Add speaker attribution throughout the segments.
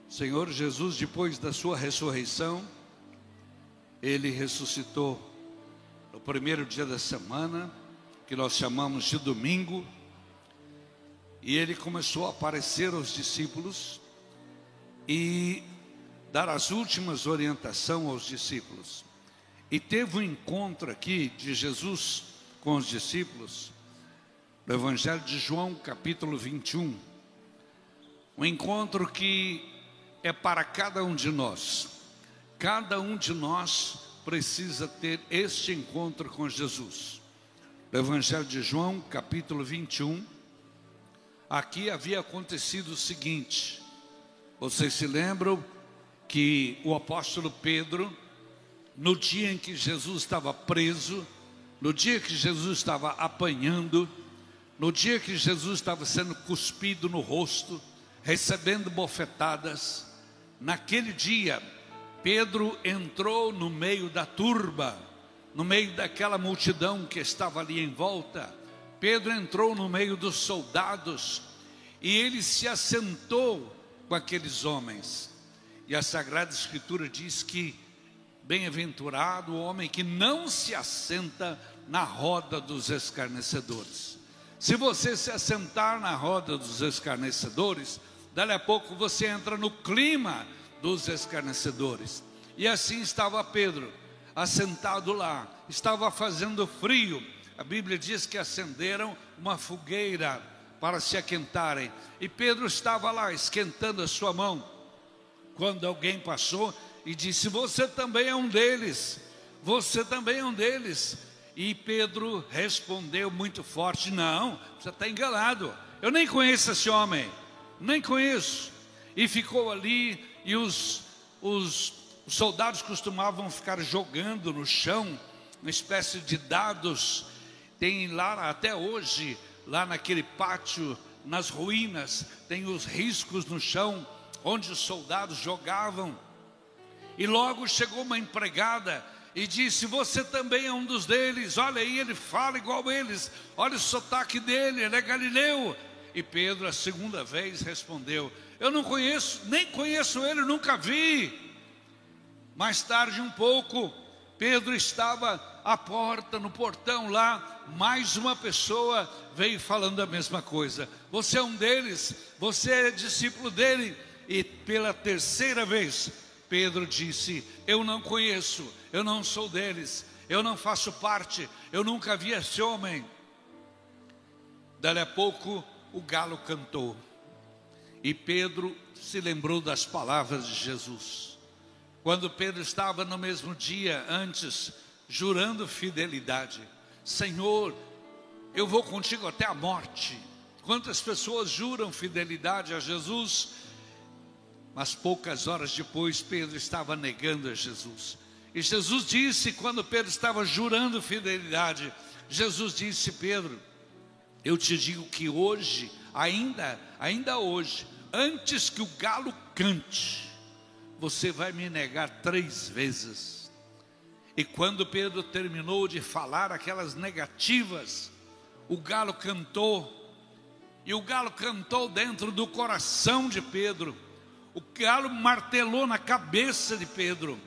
Speaker 1: Senhor Jesus, depois da sua ressurreição, Ele ressuscitou no primeiro dia da semana, que nós chamamos de domingo, e Ele começou a aparecer aos discípulos e dar as últimas orientações aos discípulos. E teve um encontro aqui de Jesus com os discípulos, no Evangelho de João, capítulo 21. Um encontro que é para cada um de nós. Cada um de nós precisa ter este encontro com Jesus. No Evangelho de João, capítulo 21, aqui havia acontecido o seguinte. Vocês se lembram que o apóstolo Pedro, no dia em que Jesus estava preso, no dia que Jesus estava apanhando, no dia que Jesus estava sendo cuspido no rosto, recebendo bofetadas, naquele dia, Pedro entrou no meio da turba, no meio daquela multidão que estava ali em volta. Pedro entrou no meio dos soldados e ele se assentou com aqueles homens. E a Sagrada Escritura diz que bem-aventurado o homem que não se assenta na roda dos escarnecedores. Se você se assentar na roda dos escarnecedores, dali a pouco você entra no clima dos escarnecedores. E assim estava Pedro, assentado lá. Estava fazendo frio. A Bíblia diz que acenderam uma fogueira para se aquentarem. E Pedro estava lá esquentando a sua mão, quando alguém passou e disse: você também é um deles, você também é um deles. E Pedro respondeu muito forte: não, você está enganado, eu nem conheço esse homem, nem conheço. E ficou ali, e os soldados costumavam ficar jogando no chão uma espécie de dados. Tem lá até hoje, lá naquele pátio, nas ruínas, tem os riscos no chão, onde os soldados jogavam. E logo chegou uma empregada e disse: você também é um dos deles, olha aí, ele fala igual eles, olha o sotaque dele, ele é galileu. E Pedro, a segunda vez, respondeu: eu não conheço, nem conheço ele, nunca vi. Mais tarde um pouco, Pedro estava à porta, no portão lá, mais uma pessoa veio falando a mesma coisa: você é um deles, você é discípulo dele. E pela terceira vez, Pedro disse: eu não conheço, eu não sou deles, eu não faço parte, eu nunca vi esse homem. Dali a pouco o galo cantou, e Pedro se lembrou das palavras de Jesus, quando Pedro estava no mesmo dia antes, jurando fidelidade: Senhor, eu vou contigo até a morte. Quantas pessoas juram fidelidade a Jesus? Mas poucas horas depois, Pedro estava negando a Jesus. E Jesus disse, quando Pedro estava jurando fidelidade, Jesus disse: Pedro, eu te digo que hoje, ainda hoje, antes que o galo cante, você vai me negar 3 vezes. E quando Pedro terminou de falar aquelas negativas, o galo cantou. E o galo cantou dentro do coração de Pedro. O galo martelou na cabeça de Pedro.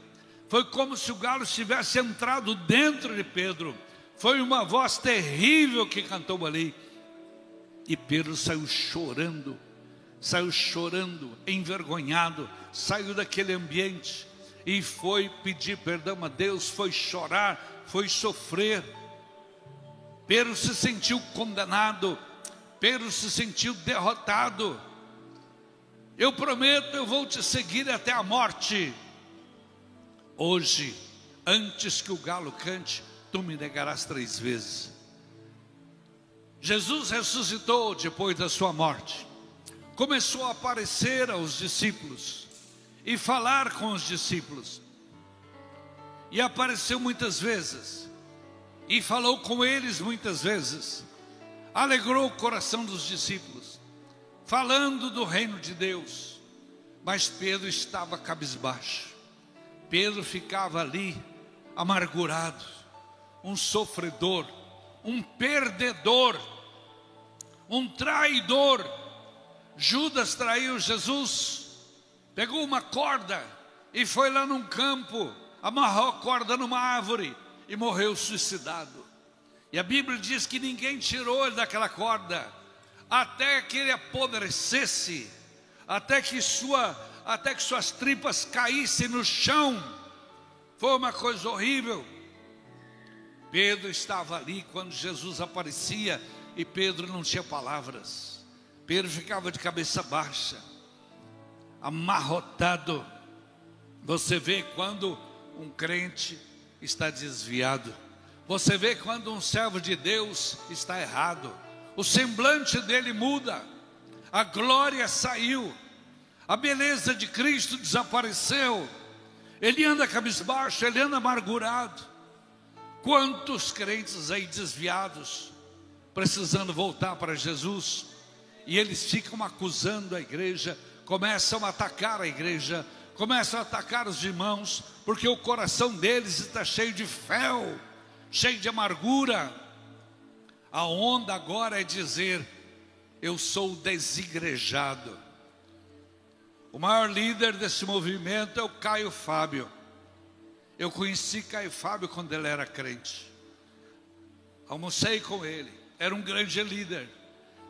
Speaker 1: Foi como se o galo tivesse entrado dentro de Pedro. Foi uma voz terrível que cantou ali. E Pedro saiu chorando, envergonhado, saiu daquele ambiente e foi pedir perdão a Deus, foi chorar, foi sofrer. Pedro se sentiu condenado, Pedro se sentiu derrotado. Eu prometo, eu vou te seguir até a morte. Hoje, antes que o galo cante, tu me negarás 3 vezes. Jesus ressuscitou depois da sua morte. Começou a aparecer aos discípulos e falar com os discípulos. E apareceu muitas vezes e falou com eles muitas vezes. Alegrou o coração dos discípulos, falando do reino de Deus. Mas Pedro estava cabisbaixo. Pedro ficava ali amargurado, um sofredor, um perdedor, um traidor. Judas traiu Jesus, pegou uma corda e foi lá num campo, amarrou a corda numa árvore e morreu suicidado. E a Bíblia diz que ninguém tirou ele daquela corda, até que ele apodrecesse, até que suas tripas caíssem no chão. Foi uma coisa horrível. Pedro estava ali quando Jesus aparecia, e Pedro não tinha palavras. Pedro ficava de cabeça baixa, amarrotado. Você vê quando um crente está desviado. Você vê quando um servo de Deus está errado. O semblante dele muda. A glória saiu. A beleza de Cristo desapareceu. Ele anda cabisbaixo, ele anda amargurado. Quantos crentes aí desviados, precisando voltar para Jesus, e eles ficam acusando a igreja, começam a atacar a igreja, começam a atacar os irmãos, porque o coração deles está cheio de fel, cheio de amargura. A onda agora é dizer: eu sou desigrejado. O maior líder desse movimento é o Caio Fábio. Eu conheci Caio Fábio quando ele era crente. Almocei com ele, era um grande líder.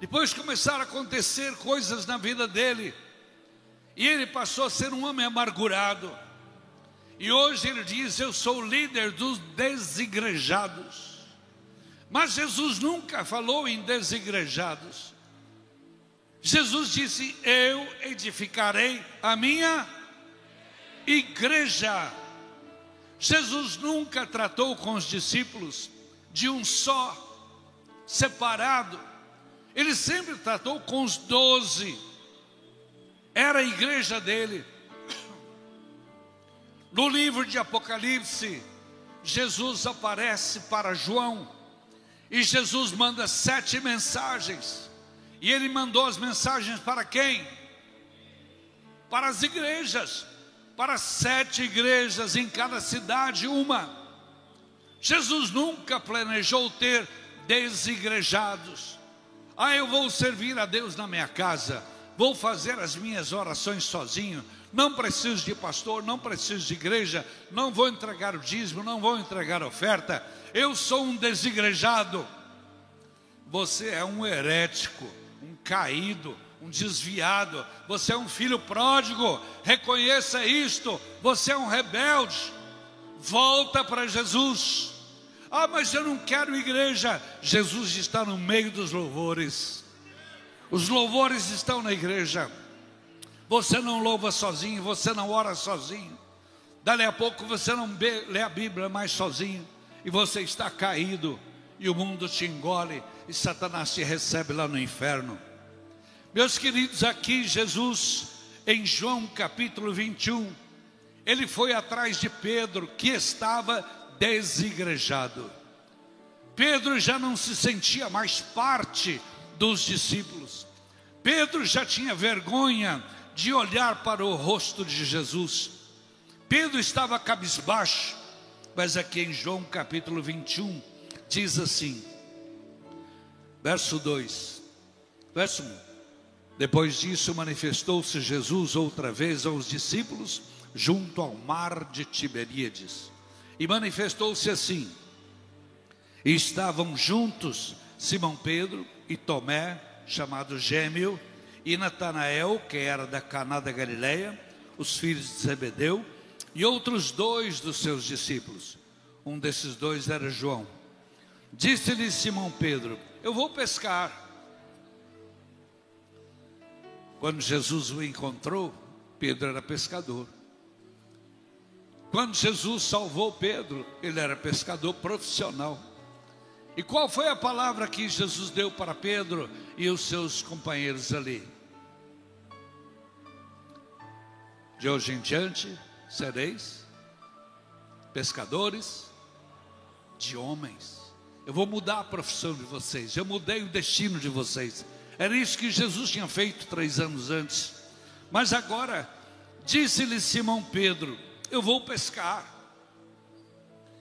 Speaker 1: Depois começaram a acontecer coisas na vida dele, e ele passou a ser um homem amargurado. E hoje ele diz: eu sou o líder dos desigrejados. Mas Jesus nunca falou em desigrejados. Jesus disse: eu edificarei a minha igreja. Jesus nunca tratou com os discípulos de um só, separado. Ele sempre tratou com os 12. Era a igreja dele. No livro de Apocalipse, Jesus aparece para João, e Jesus manda 7 mensagens. E ele mandou as mensagens para quem? Para as igrejas, para 7 igrejas, em cada cidade uma. Jesus nunca planejou ter desigrejados. Eu vou servir a Deus na minha casa, vou fazer as minhas orações sozinho, não preciso de pastor, não preciso de igreja, não vou entregar o dízimo, não vou entregar a oferta, eu sou um desigrejado. Você é um herético, um caído, um desviado, você é um filho pródigo, reconheça isto, você é um rebelde. Volta para Jesus. Mas eu não quero igreja. Jesus está no meio dos louvores. Os louvores estão na igreja. Você não louva sozinho, você não ora sozinho. Dali a pouco você não lê a Bíblia mais sozinho, e você está caído, e o mundo te engole, e Satanás te recebe lá no inferno. Meus queridos, aqui Jesus, em João capítulo 21, ele foi atrás de Pedro, que estava desigrejado. Pedro já não se sentia mais parte dos discípulos. Pedro já tinha vergonha de olhar para o rosto de Jesus. Pedro estava cabisbaixo. Mas aqui em João capítulo 21, diz assim, verso 2, verso 1. Depois disso manifestou-se Jesus outra vez aos discípulos, junto ao mar de Tiberíades. E manifestou-se assim: e estavam juntos Simão Pedro e Tomé, chamado Gêmeo, e Natanael, que era da Caná da Galileia, os filhos de Zebedeu, e outros 2 dos seus discípulos. Um desses 2 era João. Disse-lhe Simão Pedro: eu vou pescar. Quando Jesus o encontrou, Pedro era pescador. Quando Jesus salvou Pedro, ele era pescador profissional. E qual foi a palavra que Jesus deu para Pedro e os seus companheiros ali? De hoje em diante sereis pescadores de homens. Eu vou mudar a profissão de vocês, eu mudei o destino de vocês. Era isso que Jesus tinha feito 3 anos antes. Mas agora, disse-lhe Simão Pedro: eu vou pescar.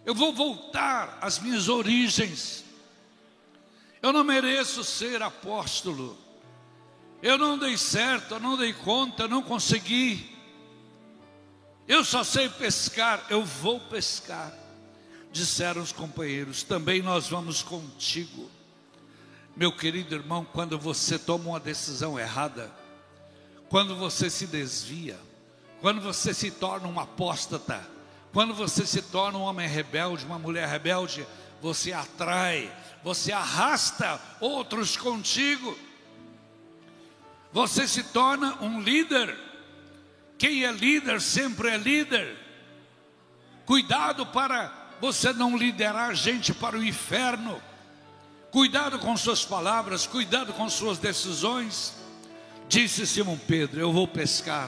Speaker 1: Eu vou voltar às minhas origens. Eu não mereço ser apóstolo. Eu não dei certo, eu não dei conta, eu não consegui. Eu só sei pescar, eu vou pescar. Disseram os companheiros: também nós vamos contigo. Meu querido irmão, quando você toma uma decisão errada, quando você se desvia, quando você se torna um apóstata, quando você se torna um homem rebelde, uma mulher rebelde, você atrai, você arrasta outros contigo. Você se torna um líder. Quem é líder sempre é líder. Cuidado para você não liderar gente para o inferno. Cuidado com suas palavras, cuidado com suas decisões. Disse Simão Pedro: eu vou pescar.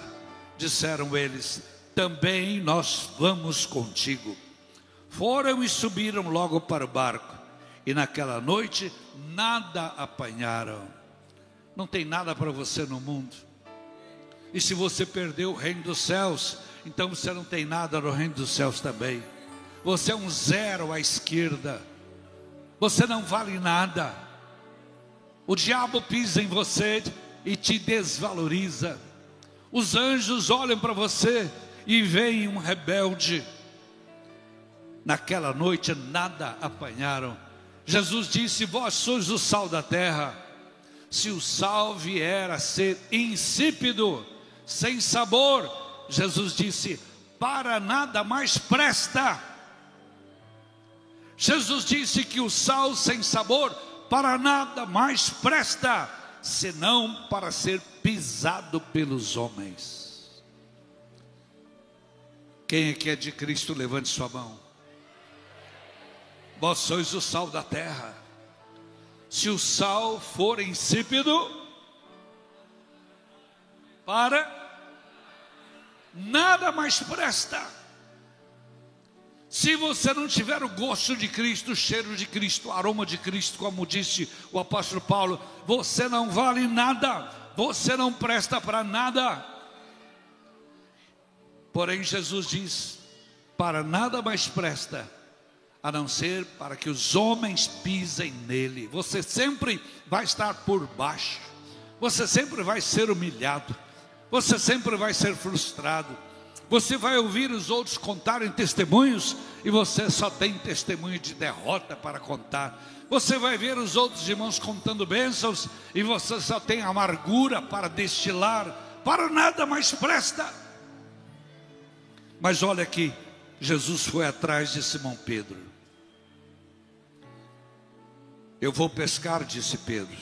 Speaker 1: Disseram eles: também nós vamos contigo. Foram e subiram logo para o barco, e naquela noite nada apanharam. Não tem nada para você no mundo. E se você perdeu o reino dos céus, então você não tem nada no reino dos céus também. Você é um zero à esquerda. Você não vale nada. O diabo pisa em você e te desvaloriza. Os anjos olham para você e veem um rebelde. Naquela noite nada apanharam. Jesus disse: vós sois o sal da terra. Se o sal vier a ser insípido, sem sabor, Jesus disse: para nada mais presta. Jesus disse que o sal sem sabor para nada mais presta, senão para ser pisado pelos homens. Quem é que é de Cristo, levante sua mão. Vós sois o sal da terra. Se o sal for insípido, para nada mais presta. Se você não tiver o gosto de Cristo, o cheiro de Cristo, o aroma de Cristo, como disse o apóstolo Paulo, você não vale nada, você não presta para nada. Porém Jesus diz: para nada mais presta, a não ser para que os homens pisem nele. Você sempre vai estar por baixo, você sempre vai ser humilhado, você sempre vai ser frustrado. Você vai ouvir os outros contarem testemunhos e você só tem testemunho de derrota para contar. Você vai ver os outros irmãos contando bênçãos e você só tem amargura para destilar. Para nada mais presta. Mas olha aqui, Jesus foi atrás de Simão Pedro. Eu vou pescar, disse Pedro.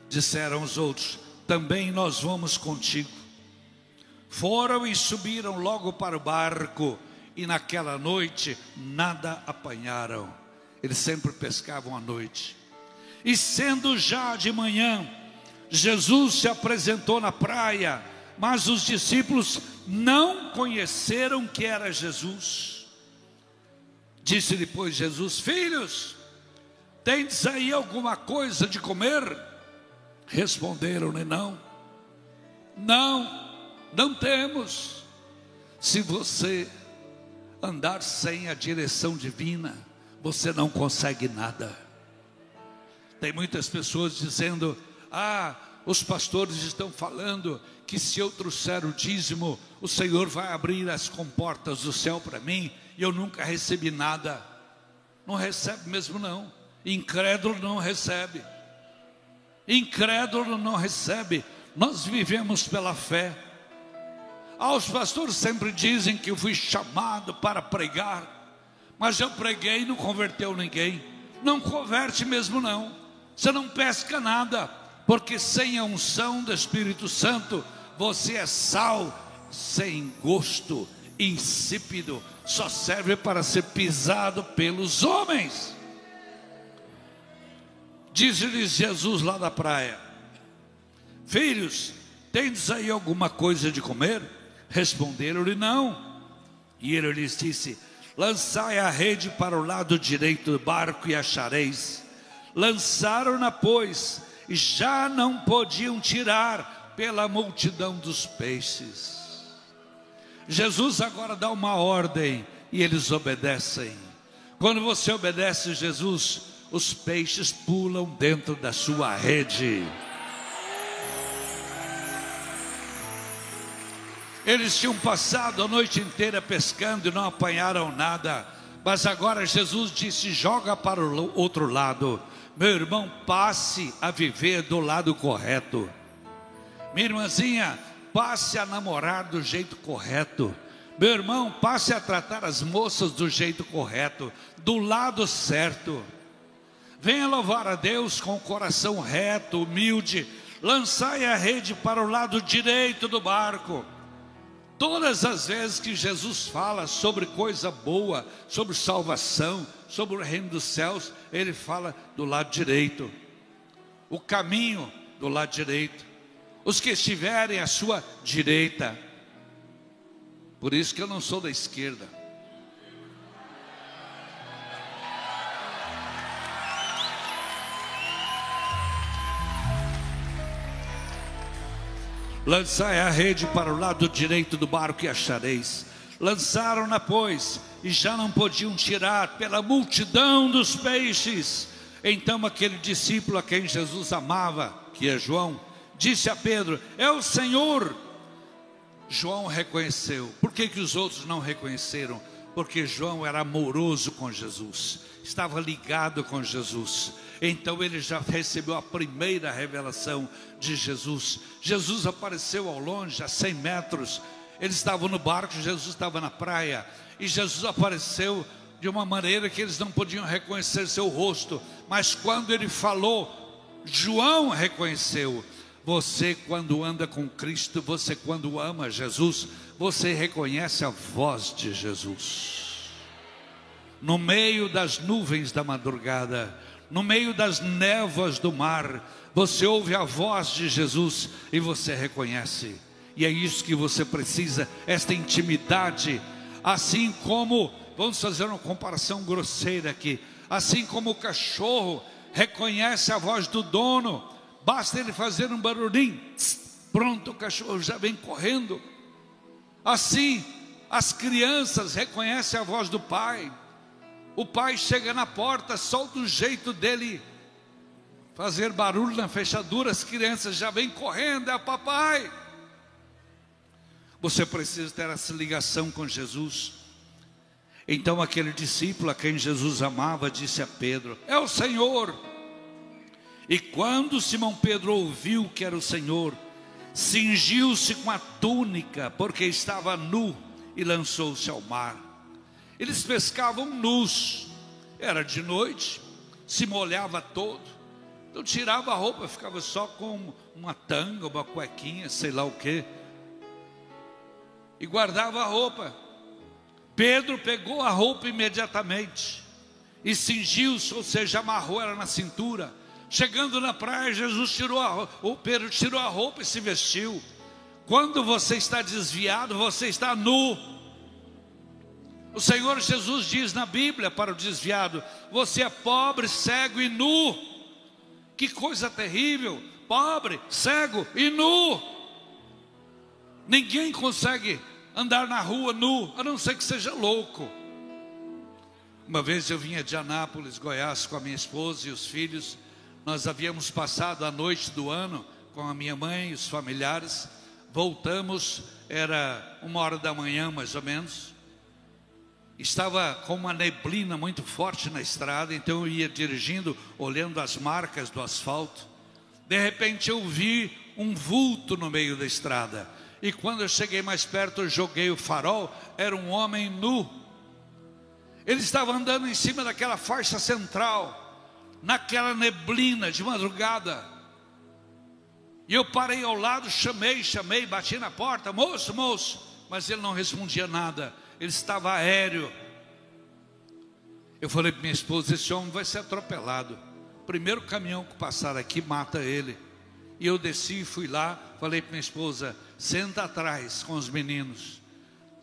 Speaker 1: Disseram os outros: também nós vamos contigo. Foram e subiram logo para o barco, e naquela noite nada apanharam. Eles sempre pescavam à noite. E sendo já de manhã, Jesus se apresentou na praia, mas os discípulos não conheceram que era Jesus. Disse depois Jesus: filhos, tendes aí alguma coisa de comer? Responderam-lhe: não temos. Se você andar sem a direção divina, você não consegue nada. Tem muitas pessoas dizendo: os pastores estão falando que se eu trouxer o dízimo, o Senhor vai abrir as comportas do céu para mim, e eu nunca recebi nada. Não recebe mesmo não. Incrédulo não recebe. Incrédulo não recebe. Nós vivemos pela fé. Os pastores sempre dizem que eu fui chamado para pregar, mas eu preguei e não converteu ninguém. Não converte mesmo não. Você não pesca nada, porque sem a unção do Espírito Santo, você é sal sem gosto, insípido, só serve para ser pisado pelos homens. Diz-lhes Jesus lá da praia: filhos, tendes aí alguma coisa de comer? Responderam-lhe: não. E ele lhes disse: lançai a rede para o lado direito do barco e achareis. Lançaram-na, pois, e já não podiam tirar pela multidão dos peixes. Jesus agora dá uma ordem e eles obedecem. Quando você obedece Jesus, os peixes pulam dentro da sua rede. Eles tinham passado a noite inteira pescando e não apanharam nada. Mas agora Jesus disse: joga para o outro lado. Meu irmão, passe a viver do lado correto. Minha irmãzinha, passe a namorar do jeito correto. Meu irmão, passe a tratar as moças do jeito correto, do lado certo. Venha louvar a Deus com o coração reto, humilde. Lançai a rede para o lado direito do barco. Todas as vezes que Jesus fala sobre coisa boa, sobre salvação, sobre o reino dos céus, ele fala do lado direito. O caminho do lado direito. Os que estiverem à sua direita. Por isso que eu não sou da esquerda. Lançai a rede para o lado direito do barco e achareis. Lançaram-na, pois, e já não podiam tirar pela multidão dos peixes. Então aquele discípulo a quem Jesus amava, que é João, disse a Pedro: é o Senhor. João reconheceu. Por que os outros não reconheceram? Porque João era amoroso com Jesus, estava ligado com Jesus. Então ele já recebeu a primeira revelação de Jesus. Jesus apareceu ao longe, a 100 metros. Eles estavam no barco, Jesus estava na praia. E Jesus apareceu de uma maneira que eles não podiam reconhecer seu rosto. Mas quando ele falou, João reconheceu. Você, quando anda com Cristo, você, quando ama Jesus, você reconhece a voz de Jesus. No meio das nuvens da madrugada, no meio das névoas do mar, você ouve a voz de Jesus e você reconhece. E é isso que você precisa, esta intimidade. Assim como, vamos fazer uma comparação grosseira aqui, assim como o cachorro reconhece a voz do dono, basta ele fazer um barulhinho, pronto, o cachorro já vem correndo. Assim, as crianças reconhecem a voz do pai. O pai chega na porta, só do jeito dele fazer barulho na fechadura, as crianças já vêm correndo, é o papai. Você precisa ter essa ligação com Jesus. Então aquele discípulo a quem Jesus amava disse a Pedro: é o Senhor. E quando Simão Pedro ouviu que era o Senhor, cingiu-se com a túnica, porque estava nu, e lançou-se ao mar. Eles pescavam nus, era de noite, se molhava todo, então tirava a roupa, ficava só com uma tanga, uma cuequinha, sei lá o que, e guardava a roupa. Pedro pegou a roupa imediatamente e cingiu-se, ou seja, amarrou ela na cintura. Chegando na praia, Pedro tirou a roupa e se vestiu. Quando você está desviado, você está nu. O Senhor Jesus diz na Bíblia para o desviado: você é pobre, cego e nu. Que coisa terrível, pobre, cego e nu. Ninguém consegue andar na rua nu, a não ser que seja louco. Uma vez eu vinha de Anápolis, Goiás, com a minha esposa e os filhos. Nós havíamos passado a noite do ano com a minha mãe e os familiares. Voltamos, era 1h da manhã mais ou menos. Estava com uma neblina muito forte na estrada, então eu ia dirigindo, olhando as marcas do asfalto. De repente eu vi um vulto no meio da estrada. E quando eu cheguei mais perto, eu joguei o farol, era um homem nu. Ele estava andando em cima daquela faixa central, naquela neblina de madrugada. E eu parei ao lado, chamei, bati na porta: moço, moço. Mas ele não respondia nada, ele estava aéreo. Eu falei para minha esposa: esse homem vai ser atropelado. O primeiro caminhão que passar aqui mata ele. E eu desci e fui lá, falei para minha esposa: senta atrás com os meninos.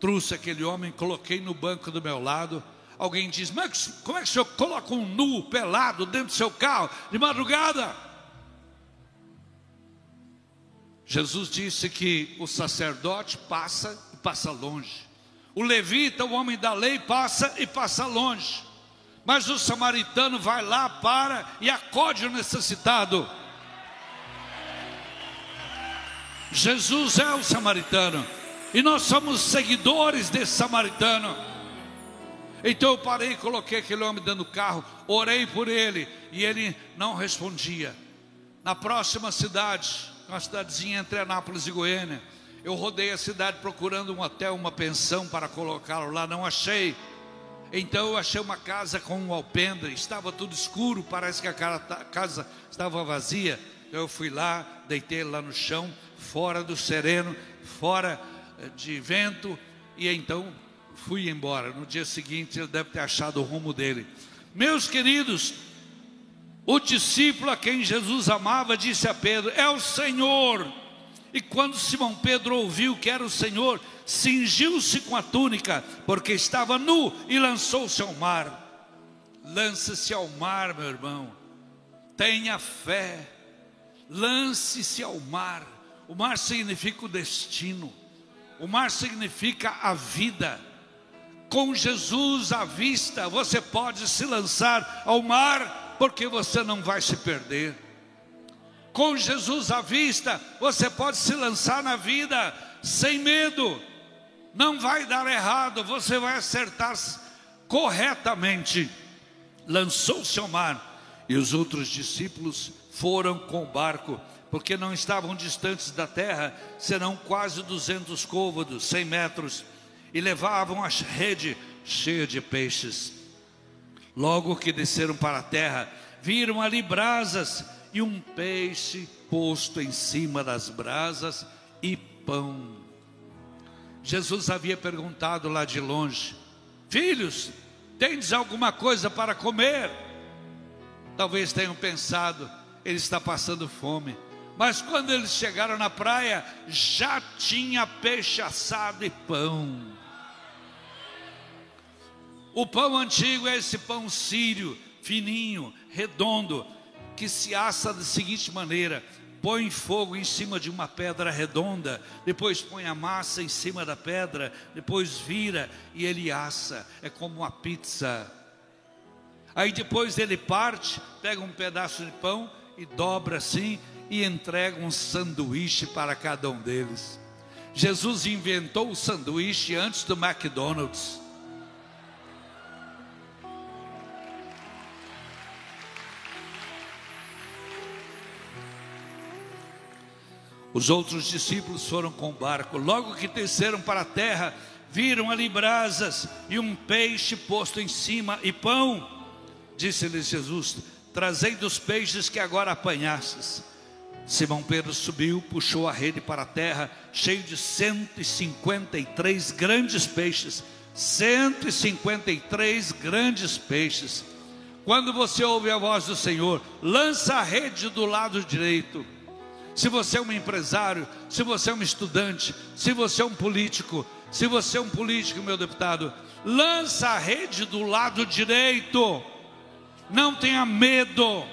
Speaker 1: Trouxe aquele homem, coloquei no banco do meu lado. Alguém diz: mas como é que o senhor coloca um nu, pelado, dentro do seu carro, de madrugada? Jesus disse que o sacerdote passa e passa longe. O levita, o homem da lei, passa e passa longe. Mas o samaritano vai lá, para e acode o necessitado. Jesus é o samaritano. E nós somos seguidores desse samaritano. Então eu parei e coloquei aquele homem dentro do carro, orei por ele, e ele não respondia. Na próxima cidade, uma cidadezinha entre Anápolis e Goiânia, eu rodei a cidade procurando um hotel, uma pensão para colocá-lo lá, não achei. Então eu achei uma casa com um alpendre, estava tudo escuro, parece que a casa estava vazia. Eu fui lá, deitei ele lá no chão, fora do sereno, fora de vento, e então fui embora. No dia seguinte ele deve ter achado o rumo dele. Meus queridos, o discípulo a quem Jesus amava disse a Pedro: é o Senhor. E quando Simão Pedro ouviu que era o Senhor, cingiu-se com a túnica, porque estava nu, e lançou-se ao mar. Lance-se ao mar, meu irmão. Tenha fé. Lance-se ao mar. O mar significa o destino. O mar significa a vida. Com Jesus à vista, você pode se lançar ao mar, porque você não vai se perder. Com Jesus à vista, você pode se lançar na vida sem medo. Não vai dar errado, você vai acertar corretamente. Lançou-se ao mar, e os outros discípulos foram com o barco, porque não estavam distantes da terra, senão quase 200 côvados, 100 metros, e levavam a rede cheia de peixes. Logo que desceram para a terra, viram ali brasas e um peixe posto em cima das brasas e pão. Jesus havia perguntado lá de longe: filhos, tendes alguma coisa para comer? Talvez tenham pensado, ele está passando fome. Mas quando eles chegaram na praia, já tinha peixe assado e pão. O pão antigo é esse pão sírio, fininho, redondo, que se assa da seguinte maneira: põe fogo em cima de uma pedra redonda, depois põe a massa em cima da pedra, depois vira e ele assa. É como uma pizza. Aí depois ele parte, pega um pedaço de pão e dobra assim e entrega um sanduíche para cada um deles. Jesus inventou o sanduíche antes do McDonald's. Os outros discípulos foram com o barco. Logo que desceram para a terra, viram ali brasas e um peixe posto em cima e pão. Disse-lhes Jesus: trazei dos peixes que agora apanhastes. Simão Pedro subiu, puxou a rede para a terra, cheio de 153 grandes peixes. 153 grandes peixes. Quando você ouve a voz do Senhor, lança a rede do lado direito. Se você é um empresário, se você é um estudante, se você é um político, meu deputado, lança a rede do lado direito. Não tenha medo,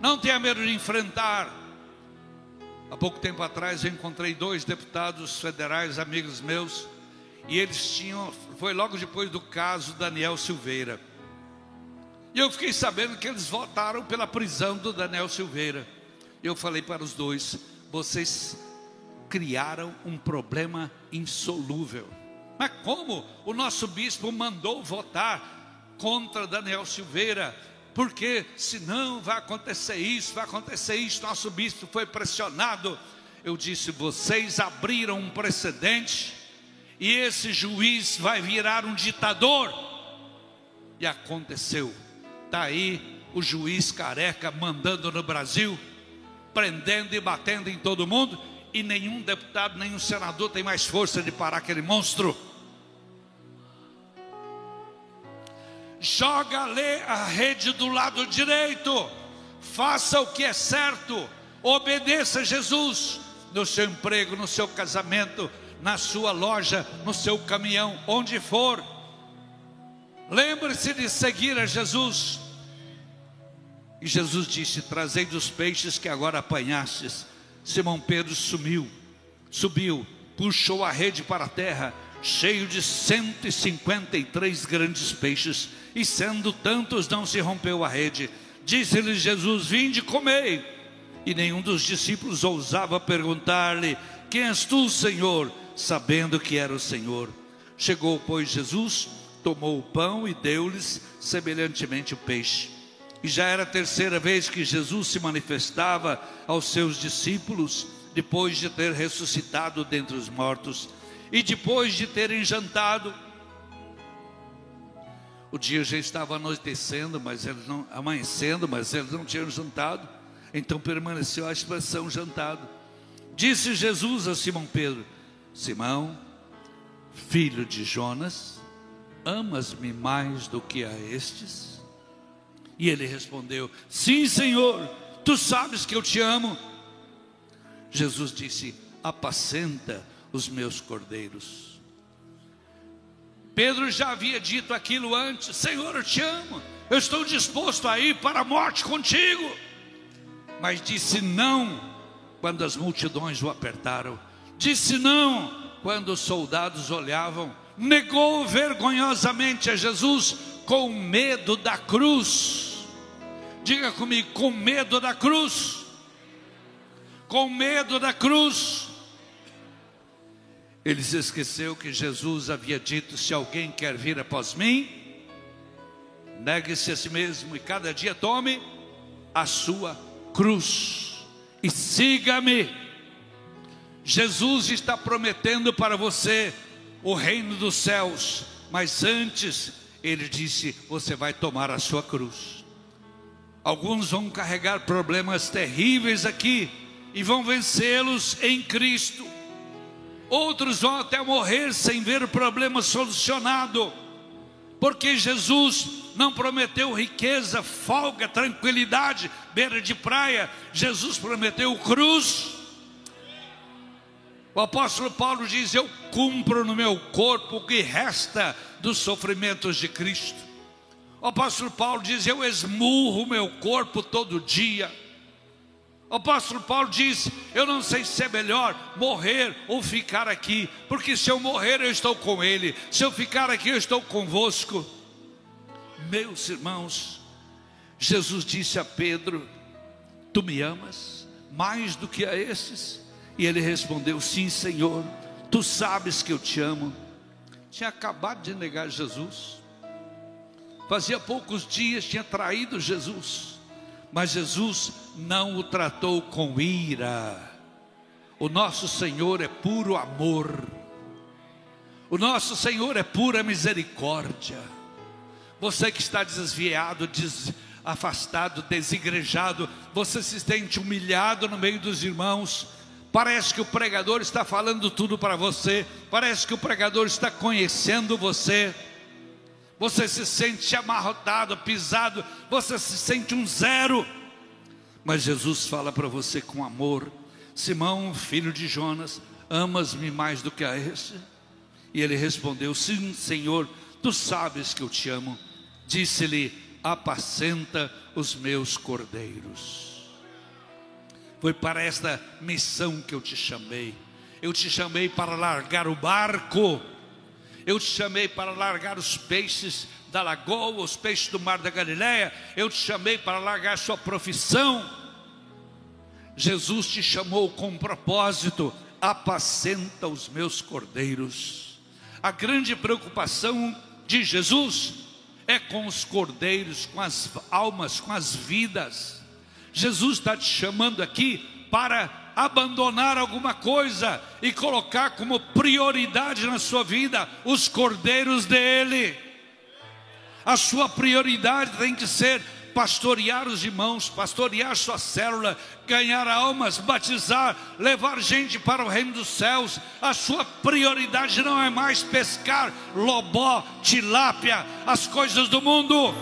Speaker 1: não tenha medo de enfrentar. Há pouco tempo atrás eu encontrei 2 deputados federais, amigos meus, e eles foi logo depois do caso Daniel Silveira. E eu fiquei sabendo que eles votaram pela prisão do Daniel Silveira. Eu falei para os 2: vocês criaram um problema insolúvel. Mas como? O nosso bispo mandou votar contra Daniel Silveira, porque senão vai acontecer isso, nosso bispo foi pressionado. Eu disse: vocês abriram um precedente, e esse juiz vai virar um ditador. E aconteceu. Está aí o juiz careca mandando no Brasil, prendendo e batendo em todo mundo, e nenhum deputado, nenhum senador tem mais força de parar aquele monstro. Joga a rede do lado direito, faça o que é certo, obedeça a Jesus, no seu emprego, no seu casamento, na sua loja, no seu caminhão, onde for. Lembre-se de seguir a Jesus. E Jesus disse: trazei dos peixes que agora apanhastes. Simão Pedro subiu, puxou a rede para a terra, cheio de 153 grandes peixes, e sendo tantos não se rompeu a rede. Disse-lhe Jesus: vinde, comei. E nenhum dos discípulos ousava perguntar-lhe: quem és tu, Senhor? sabendo que era o Senhor. Chegou, pois, Jesus, tomou o pão e deu-lhes semelhantemente o peixe. E já era a terceira vez que Jesus se manifestava aos seus discípulos, depois de ter ressuscitado dentre os mortos, e depois de terem jantado. O dia já estava anoitecendo, mas eles não, amanhecendo, mas eles não tinham jantado. Então permaneceu a expressão jantado. Disse Jesus a Simão Pedro: Simão, filho de Jonas, amas-me mais do que a estes? E ele respondeu: sim, Senhor, tu sabes que eu te amo. Jesus disse: apacenta os meus cordeiros. Pedro já havia dito aquilo antes: Senhor, eu te amo, eu estou disposto a ir para a morte contigo. Mas disse não quando as multidões o apertaram. Disse não quando os soldados olhavam. Negou vergonhosamente a Jesus com medo da cruz. Diga comigo: com medo da cruz. Com medo da cruz. Ele se esqueceu que Jesus havia dito: se alguém quer vir após mim, negue-se a si mesmo e cada dia tome a sua cruz e siga-me. Jesus está prometendo para você o reino dos céus, mas antes ele disse: você vai tomar a sua cruz. Alguns vão carregar problemas terríveis aqui e vão vencê-los em Cristo. Outros vão até morrer sem ver o problema solucionado, porque Jesus não prometeu riqueza, folga, tranquilidade, beira de praia. Jesus prometeu cruz. O apóstolo Paulo diz: eu cumpro no meu corpo o que resta dos sofrimentos de Cristo. O apóstolo Paulo diz: eu esmurro o meu corpo todo dia. O apóstolo Paulo diz: eu não sei se é melhor morrer ou ficar aqui, porque se eu morrer eu estou com ele, se eu ficar aqui eu estou convosco. Meus irmãos, Jesus disse a Pedro: tu me amas mais do que a esses? E ele respondeu: sim, Senhor, tu sabes que eu te amo. Tinha acabado de negar Jesus, fazia poucos dias tinha traído Jesus, mas Jesus não o tratou com ira. O nosso Senhor é puro amor, o nosso Senhor é pura misericórdia. Você que está desviado, afastado, desigrejado, você se sente humilhado no meio dos irmãos. Parece que o pregador está falando tudo para você, parece que o pregador está conhecendo você. Você se sente amarrotado, pisado, você se sente um zero. Mas Jesus fala para você com amor: Simão, filho de Jonas, amas-me mais do que a esse? E ele respondeu: sim, Senhor, tu sabes que eu te amo. Disse-lhe: apacenta os meus cordeiros. Foi para esta missão que eu te chamei. Eu te chamei para largar o barco. Eu te chamei para largar os peixes da lagoa, os peixes do mar da Galileia. Eu te chamei para largar sua profissão. Jesus te chamou com um propósito: apacenta os meus cordeiros. A grande preocupação de Jesus é com os cordeiros, com as almas, com as vidas. Jesus está te chamando aqui para abandonar alguma coisa e colocar como prioridade na sua vida os cordeiros dele. A sua prioridade tem que ser pastorear os irmãos, pastorear sua célula, ganhar almas, batizar, levar gente para o reino dos céus. A sua prioridade não é mais pescar lobó, tilápia, as coisas do mundo.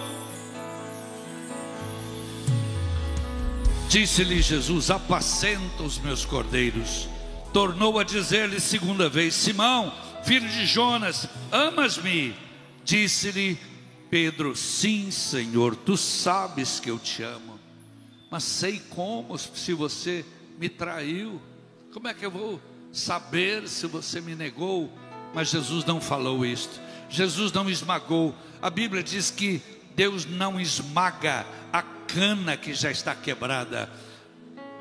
Speaker 1: Disse-lhe Jesus: apacenta os meus cordeiros. Tornou a dizer-lhe segunda vez: Simão, filho de Jonas, amas-me? Disse-lhe Pedro: sim, Senhor, tu sabes que eu te amo. Mas sei como, se você me traiu. Como é que eu vou saber se você me negou? Mas Jesus não falou isto. Jesus não esmagou. A Bíblia diz que Deus não esmaga a cana que já está quebrada.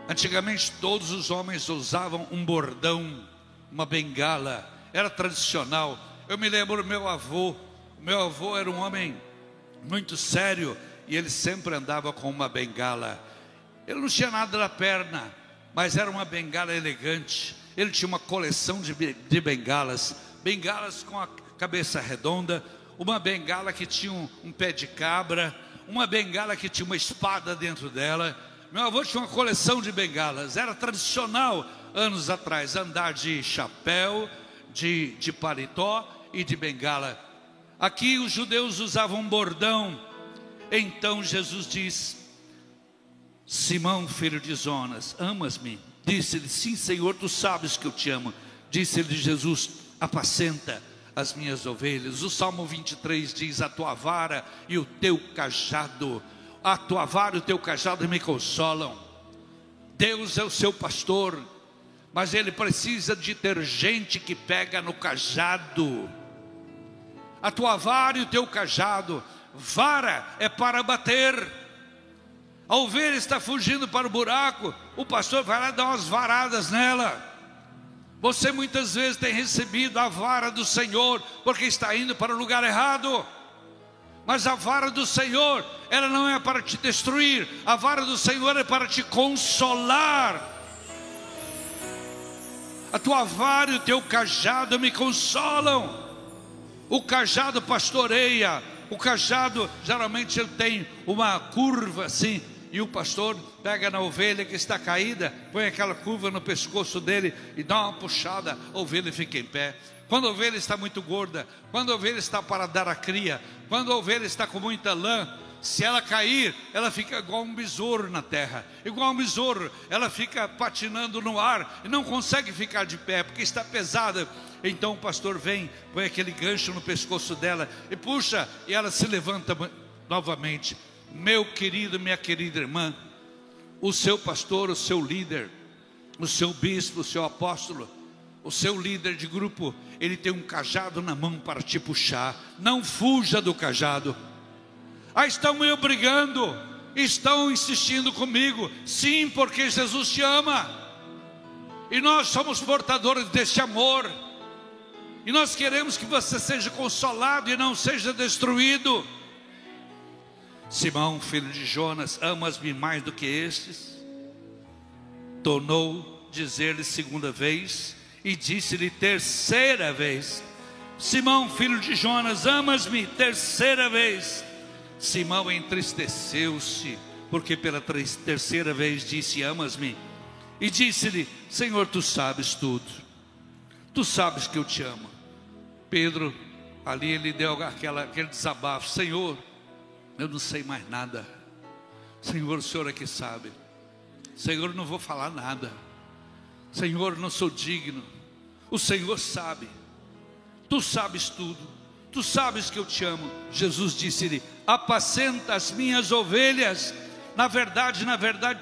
Speaker 1: Antigamente todos os homens usavam um bordão uma bengala, era tradicional. Eu me lembro do meu avô. O meu avô era um homem muito sério e ele sempre andava com uma bengala. Ele não tinha nada na perna, mas era uma bengala elegante. Ele tinha uma coleção de bengalas, bengalas com a cabeça redonda, uma bengala que tinha um pé de cabra, uma bengala que tinha uma espada dentro dela. Meu avô tinha uma coleção de bengalas. Era tradicional, anos atrás, andar de chapéu, de paletó e de bengala. Aqui os judeus usavam um bordão. Então Jesus diz: Simão, filho de Jonas, amas-me? Disse-lhe: sim, Senhor, tu sabes que eu te amo. Disse-lhe Jesus: apacenta as minhas ovelhas. O Salmo 23 diz: a tua vara e o teu cajado, a tua vara e o teu cajado me consolam. Deus é o seu pastor, mas ele precisa de ter gente que pega no cajado. A tua vara e o teu cajado. Vara é para bater. A ovelha está fugindo para o buraco, o pastor vai lá dar umas varadas nela. Você muitas vezes tem recebido a vara do Senhor porque está indo para o lugar errado. Mas a vara do Senhor, ela não é para te destruir. A vara do Senhor é para te consolar. A tua vara e o teu cajado me consolam. O cajado pastoreia. O cajado geralmente ele tem uma curva assim, e o pastor pega na ovelha que está caída, põe aquela curva no pescoço dele e dá uma puxada, a ovelha fica em pé. Quando a ovelha está muito gorda, quando a ovelha está para dar a cria, quando a ovelha está com muita lã, se ela cair, ela fica igual um besouro na terra. Igual um besouro, ela fica patinando no ar e não consegue ficar de pé, porque está pesada. Então o pastor vem, põe aquele gancho no pescoço dela e puxa, e ela se levanta novamente. Meu querido, minha querida irmã, o seu pastor, o seu líder, o seu bispo, o seu apóstolo, o seu líder de grupo, ele tem um cajado na mão para te puxar. Não fuja do cajado. Estão me obrigando, estão insistindo comigo. Sim, porque Jesus te ama, e nós somos portadores deste amor, e nós queremos que você seja consolado e não seja destruído. Simão, filho de Jonas, amas-me mais do que estes? Tornou dizer-lhe segunda vez, e disse-lhe terceira vez: Simão, filho de Jonas, amas-me? Terceira vez. Simão entristeceu-se, porque pela terceira vez disse: amas-me? E disse-lhe: Senhor, tu sabes tudo, tu sabes que eu te amo. Pedro, ali ele deu aquele desabafo: Senhor, eu não sei mais nada. Senhor, o Senhor é que sabe. Senhor, não vou falar nada. Senhor, não sou digno. O Senhor sabe. Tu sabes tudo. Tu sabes que eu te amo. Jesus disse-lhe: apacenta as minhas ovelhas. Na verdade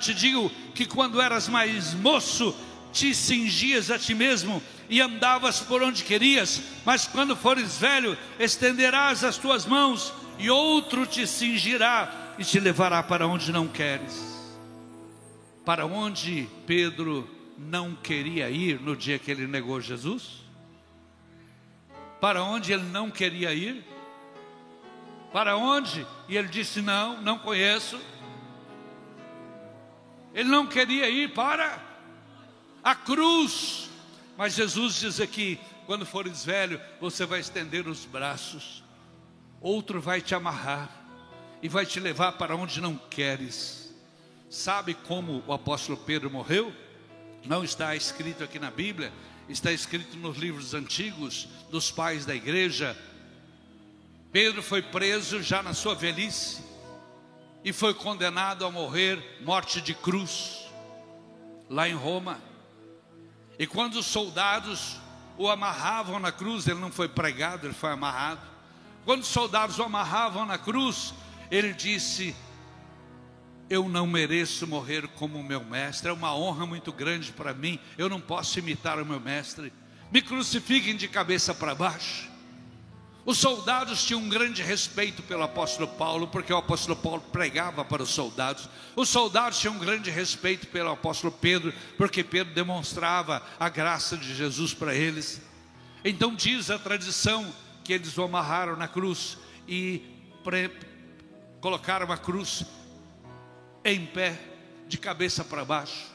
Speaker 1: te digo que quando eras mais moço, te cingias a ti mesmo e andavas por onde querias. Mas quando fores velho, estenderás as tuas mãos e outro te cingirá e te levará para onde não queres. Para onde Pedro não queria ir no dia que ele negou Jesus? Para onde ele não queria ir? Para onde? E ele disse: não, não conheço. Ele não queria ir para a cruz. Mas Jesus diz aqui: quando fores velho, você vai estender os braços, outro vai te amarrar e vai te levar para onde não queres. Sabe como o apóstolo Pedro morreu? Não está escrito aqui na Bíblia, está escrito nos livros antigos dos pais da igreja. Pedro foi preso já na sua velhice e foi condenado a morrer morte de cruz lá em Roma. E quando os soldados o amarravam na cruz, ele não foi pregado, ele foi amarrado. Quando os soldados o amarravam na cruz, ele disse: eu não mereço morrer como o meu mestre, é uma honra muito grande para mim, eu não posso imitar o meu mestre, me crucifiquem de cabeça para baixo. Os soldados tinham um grande respeito pelo apóstolo Paulo, porque o apóstolo Paulo pregava para os soldados. Os soldados tinham um grande respeito pelo apóstolo Pedro, porque Pedro demonstrava a graça de Jesus para eles. Então diz a tradição que eles o amarraram na cruz e colocaram a cruz em pé, de cabeça para baixo.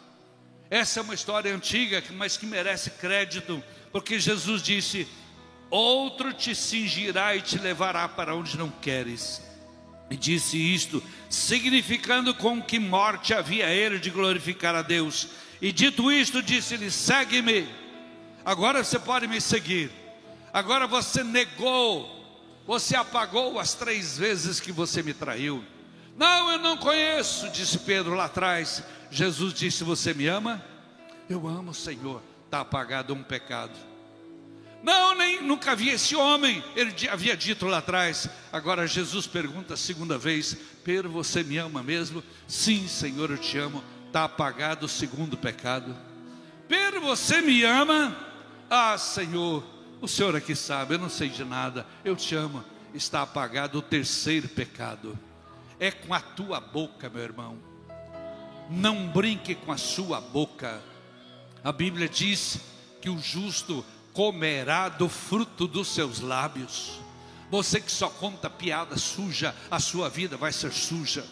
Speaker 1: Essa é uma história antiga, mas que merece crédito, porque Jesus disse: outro te cingirá e te levará para onde não queres. E disse isto, significando com que morte havia ele de glorificar a Deus. E dito isto, disse-lhe: segue-me. Agora você pode me seguir. Agora você negou, você apagou as 3 vezes que você me traiu. Não, eu não conheço, disse Pedro lá atrás. Jesus disse: você me ama? Eu amo, Senhor. Está apagado um pecado. Não, nunca vi esse homem. Ele havia dito lá atrás. Agora Jesus pergunta a segunda vez: Pedro, você me ama mesmo? Sim, Senhor, eu te amo. Está apagado o segundo pecado. Pedro, você me ama? Ah, Senhor, o Senhor é que sabe, eu não sei de nada. Eu te amo. Está apagado o terceiro pecado. É com a tua boca, meu irmão. Não brinque com a sua boca. A Bíblia diz que o justo comerá do fruto dos seus lábios. Você que só conta piada suja, a sua vida vai ser suja.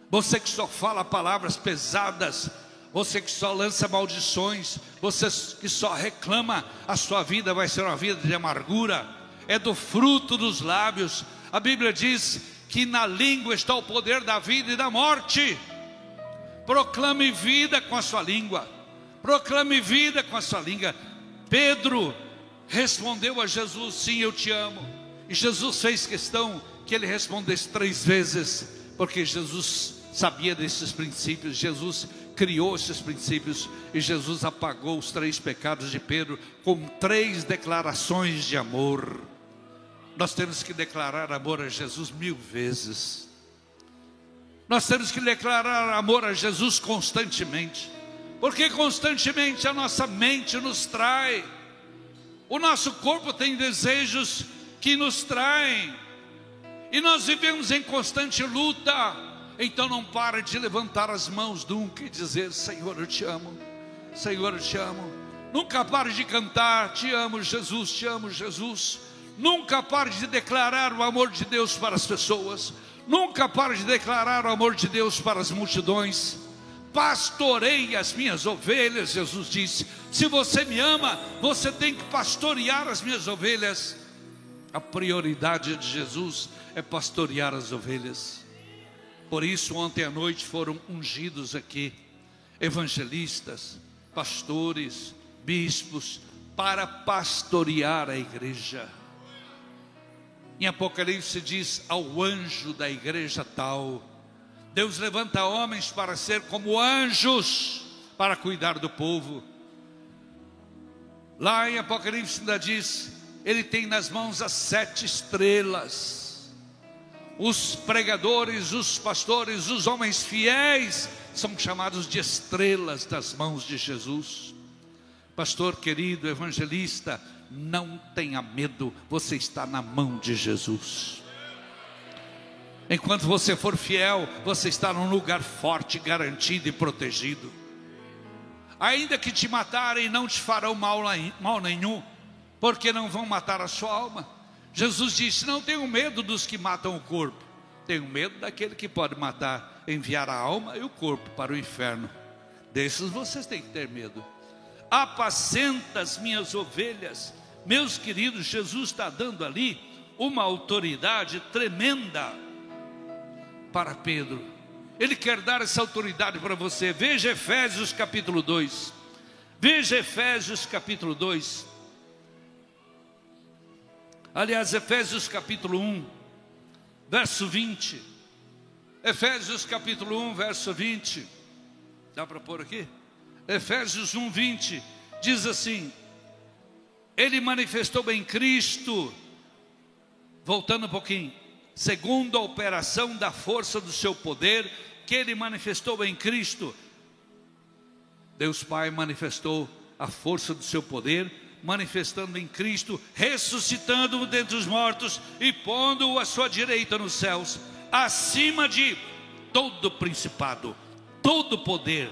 Speaker 1: Você que só fala palavras pesadas, você que só lança maldições, você que só reclama, a sua vida vai ser uma vida de amargura. É do fruto dos lábios. A Bíblia diz que na língua está o poder da vida e da morte. Proclame vida com a sua língua. Proclame vida com a sua língua. Pedro respondeu a Jesus: sim, eu te amo. E Jesus fez questão que ele respondesse 3 vezes, porque Jesus sabia desses princípios. Jesus criou esses princípios, e Jesus apagou os 3 pecados de Pedro com 3 declarações de amor. Nós temos que declarar amor a Jesus 1000 vezes. Nós temos que declarar amor a Jesus constantemente, porque constantemente a nossa mente nos trai. O nosso corpo tem desejos que nos traem, e nós vivemos em constante luta. Então não pare de levantar as mãos nunca e dizer: Senhor, eu te amo. Senhor, eu te amo. Nunca pare de cantar: te amo, Jesus, te amo, Jesus. Nunca pare de declarar o amor de Deus para as pessoas. Nunca pare de declarar o amor de Deus para as multidões. Pastorei as minhas ovelhas, Jesus disse. Se você me ama, você tem que pastorear as minhas ovelhas. A prioridade de Jesus é pastorear as ovelhas. Por isso ontem à noite foram ungidos aqui evangelistas, pastores, bispos, para pastorear a igreja. Em Apocalipse diz: ao anjo da igreja tal. Deus levanta homens para ser como anjos, para cuidar do povo. Lá em Apocalipse ainda diz: ele tem nas mãos as 7 estrelas. Os pregadores, os pastores, os homens fiéis são chamados de estrelas das mãos de Jesus. Pastor querido, evangelista, não tenha medo, você está na mão de Jesus. Enquanto você for fiel, você está num lugar forte, garantido e protegido. Ainda que te matarem, não te farão mal nenhum, porque não vão matar a sua alma. Jesus disse: não tenham medo dos que matam o corpo, tenham medo daquele que pode matar, enviar a alma e o corpo para o inferno. Desses vocês têm que ter medo. Apacenta as minhas ovelhas. Meus queridos, Jesus está dando ali uma autoridade tremenda para Pedro. Ele quer dar essa autoridade para você. Veja Efésios capítulo 2. Veja Efésios capítulo 2. Aliás, Efésios capítulo 1, verso 20. Efésios capítulo 1, verso 20. Dá para pôr aqui? Efésios 1, 20. Diz assim: ele manifestou em Cristo, voltando um pouquinho, segundo a operação da força do seu poder, que ele manifestou em Cristo. Deus Pai manifestou a força do seu poder manifestando em Cristo, ressuscitando-o dentre os mortos e pondo-o à sua direita nos céus, acima de todo principado, todo poder,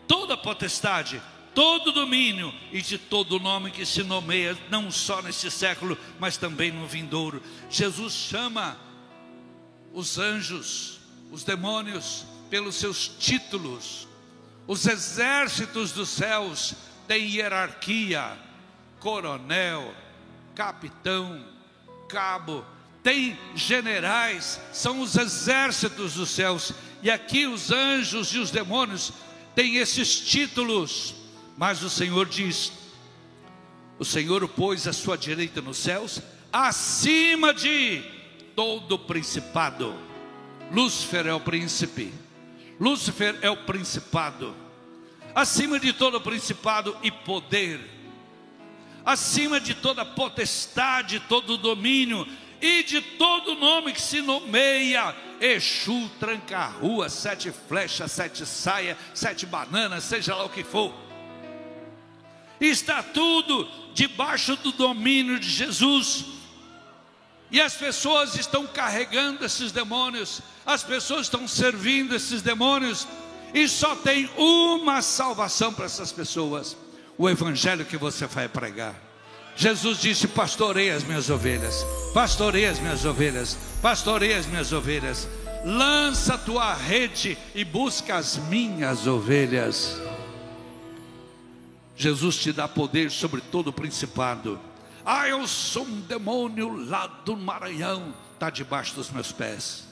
Speaker 1: toda potestade, todo domínio e de todo nome que se nomeia, não só neste século, mas também no vindouro. Jesus chama os anjos, os demônios, pelos seus títulos. Os exércitos dos céus têm hierarquia: coronel, capitão, cabo, tem generais, são os exércitos dos céus. E aqui os anjos e os demônios têm esses títulos. Mas o Senhor diz: o Senhor o pôs à sua direita nos céus, acima de todo principado. Lúcifer é o príncipe, Lúcifer é o principado, acima de todo principado e poder, acima de toda potestade, todo domínio e de todo nome que se nomeia. Exu, tranca-rua, 7 flechas, 7 saias, 7 bananas, seja lá o que for. Está tudo debaixo do domínio de Jesus. E as pessoas estão carregando esses demônios, as pessoas estão servindo esses demônios, e só tem uma salvação para essas pessoas: o evangelho que você vai pregar. Jesus disse: pastorei as minhas ovelhas, pastorei as minhas ovelhas, pastorei as minhas ovelhas. Lança a tua rede e busca as minhas ovelhas. Jesus te dá poder sobre todo o principado. Ah, eu sou um demônio lá do Maranhão, está debaixo dos meus pés.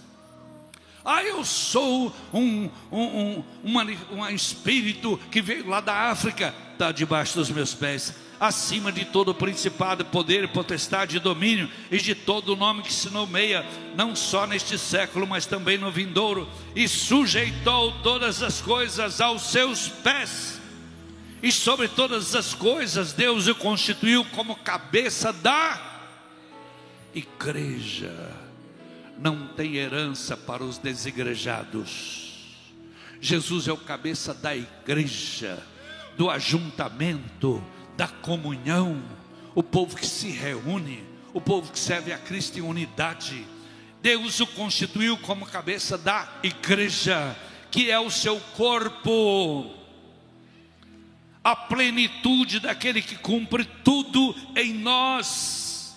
Speaker 1: Ah, eu sou um espírito que veio lá da África, está debaixo dos meus pés. Acima de todo principado, poder, potestade e domínio, e de todo nome que se nomeia, não só neste século, mas também no vindouro. E sujeitou todas as coisas aos seus pés. E sobre todas as coisas Deus o constituiu como cabeça da igreja. Não tem herança para os desigrejados. Jesus é o cabeça da igreja, do ajuntamento, da comunhão, o povo que se reúne, o povo que serve a Cristo em unidade. Deus o constituiu como cabeça da igreja, que é o seu corpo, a plenitude daquele que cumpre tudo em nós.